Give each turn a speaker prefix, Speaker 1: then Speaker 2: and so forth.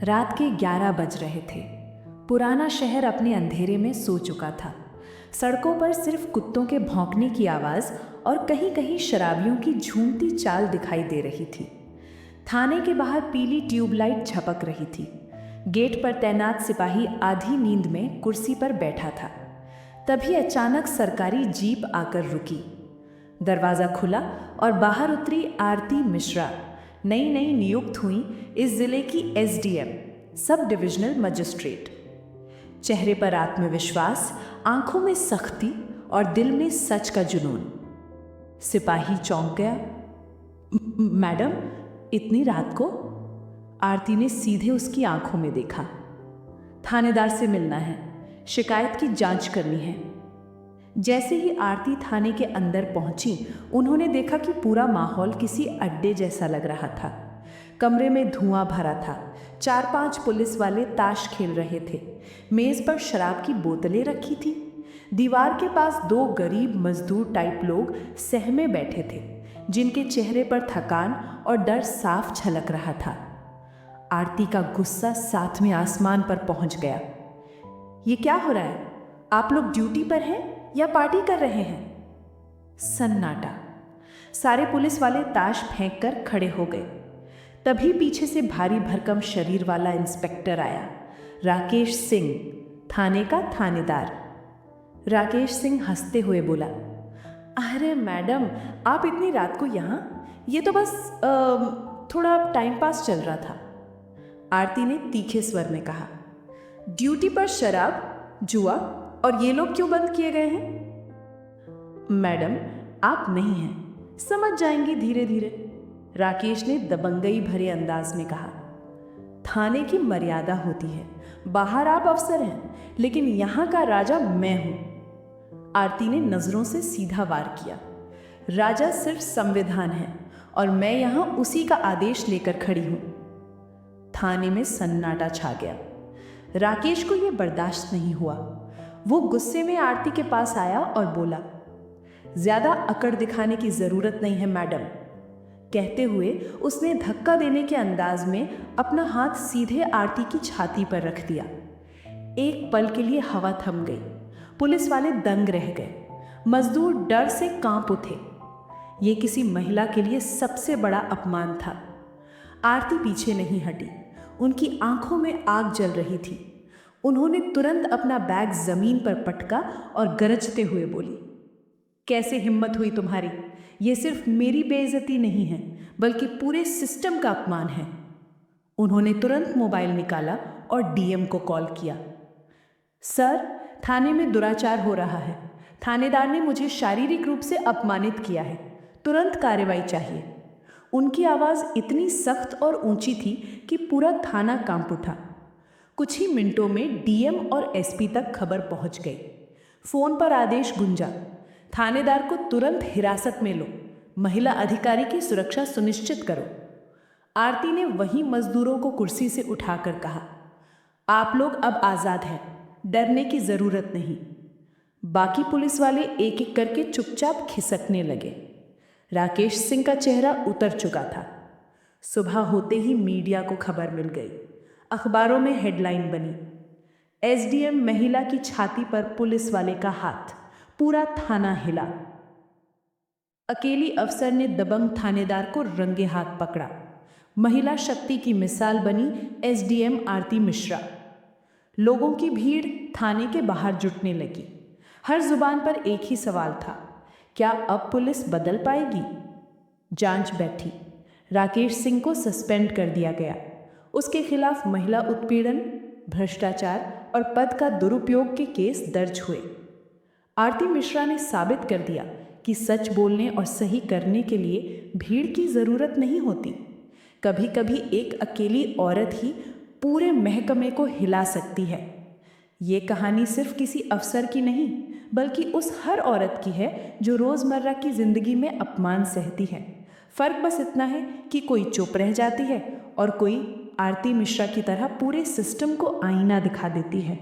Speaker 1: रात के 11 बज रहे थे। पुराना शहर अपने अंधेरे में सो चुका था। सड़कों पर सिर्फ कुत्तों के भौंकने की आवाज़ और कहीं कहीं शराबियों की झूमती चाल दिखाई दे रही थी। थाने के बाहर पीली ट्यूबलाइट झपक रही थी। गेट पर तैनात सिपाही आधी नींद में कुर्सी पर बैठा था। तभी अचानक सरकारी जीप आकर रुकी। दरवाज़ा खुला और बाहर उतरी आरती मिश्रा, नई नई नियुक्त हुई इस जिले की एसडीएम, सब डिविजनल मजिस्ट्रेट। चेहरे पर आत्मविश्वास, आंखों में सख्ती और दिल में सच का जुनून। सिपाही चौंक गया। मैडम, इतनी रात को? आरती ने सीधे उसकी आंखों में देखा। थानेदार से मिलना है, शिकायत की जांच करनी है। जैसे ही आरती थाने के अंदर पहुंची, उन्होंने देखा कि पूरा माहौल किसी अड्डे जैसा लग रहा था। कमरे में धुआं भरा था। 4-5 पुलिस वाले ताश खेल रहे थे। मेज पर शराब की बोतलें रखी थी। दीवार के पास 2 गरीब मजदूर टाइप लोग सहमे बैठे थे, जिनके चेहरे पर थकान और डर साफ झलक रहा था। आरती का गुस्सा 7वें आसमान पर पहुंच गया। ये क्या हो रहा है? आप लोग ड्यूटी पर हैं या पार्टी कर रहे हैं? सन्नाटा। सारे पुलिस वाले ताश फेंक कर खड़े हो गए। तभी पीछे से भारी भरकम शरीर वाला इंस्पेक्टर आया, राकेश सिंह, थाने का थानेदार। राकेश सिंह हंसते हुए बोला, अरे मैडम, आप इतनी रात को यहाँ? ये तो बस थोड़ा टाइम पास चल रहा था। आरती ने तीखे स्वर में कहा, ड्यूटी पर शराब, जुआ और ये लोग क्यों बंद किए गए हैं? मैडम, आप नहीं हैं, समझ जाएंगी धीरे धीरे, राकेश ने दबंगई भरे अंदाज में कहा। थाने की मर्यादा होती है। बाहर आप अफसर हैं, लेकिन यहां का राजा मैं हूं। आरती ने नजरों से सीधा वार किया। राजा सिर्फ संविधान है और मैं यहां उसी का आदेश लेकर खड़ी हूं। थाने में सन्नाटा छा गया। राकेश को यह बर्दाश्त नहीं हुआ। वो गुस्से में आरती के पास आया और बोला, ज्यादा अकड़ दिखाने की जरूरत नहीं है मैडम। कहते हुए उसने धक्का देने के अंदाज में अपना हाथ सीधे आरती की छाती पर रख दिया। एक पल के लिए हवा थम गई। पुलिस वाले दंग रह गए। मजदूर डर से कांप उठे। ये किसी महिला के लिए सबसे बड़ा अपमान था। आरती पीछे नहीं हटी। उनकी आंखों में आग जल रही थी। उन्होंने तुरंत अपना बैग जमीन पर पटका और गरजते हुए बोली, कैसे हिम्मत हुई तुम्हारी? ये सिर्फ मेरी बेइज्जती नहीं है, बल्कि पूरे सिस्टम का अपमान है। उन्होंने तुरंत मोबाइल निकाला और डीएम को कॉल किया। सर, थाने में दुराचार हो रहा है। थानेदार ने मुझे शारीरिक रूप से अपमानित किया है। तुरंत कार्रवाई चाहिए। उनकी आवाज़ इतनी सख्त और ऊंची थी कि पूरा थाना कांप उठा। कुछ ही मिनटों में डीएम और एसपी तक खबर पहुंच गई। फोन पर आदेश गूंजा, थानेदार को तुरंत हिरासत में लो, महिला अधिकारी की सुरक्षा सुनिश्चित करो। आरती ने वहीं मजदूरों को कुर्सी से उठाकर कहा, आप लोग अब आज़ाद हैं, डरने की ज़रूरत नहीं। बाकी पुलिस वाले एक एक करके चुपचाप खिसकने लगे। राकेश सिंह का चेहरा उतर चुका था। सुबह होते ही मीडिया को खबर मिल गई। अखबारों में हेडलाइन बनी, एसडीएम महिला की छाती पर पुलिस वाले का हाथ, पूरा थाना हिला। अकेली अफसर ने दबंग थानेदार को रंगे हाथ पकड़ा। महिला शक्ति की मिसाल बनी एसडीएम आरती मिश्रा। लोगों की भीड़ थाने के बाहर जुटने लगी। हर जुबान पर एक ही सवाल था, क्या अब पुलिस बदल पाएगी? जांच बैठी। राकेश सिंह को सस्पेंड कर दिया गया। उसके खिलाफ महिला उत्पीड़न, भ्रष्टाचार और पद का दुरुपयोग के केस दर्ज हुए। आरती मिश्रा ने साबित कर दिया कि सच बोलने और सही करने के लिए भीड़ की जरूरत नहीं होती। कभी कभी एक अकेली औरत ही पूरे महकमे को हिला सकती है। ये कहानी सिर्फ किसी अफसर की नहीं, बल्कि उस हर औरत की है जो रोजमर्रा की जिंदगी में अपमान सहती है। फर्क बस इतना है कि कोई चुप रह जाती है और कोई आरती मिश्रा की तरह पूरे सिस्टम को आईना दिखा देती है।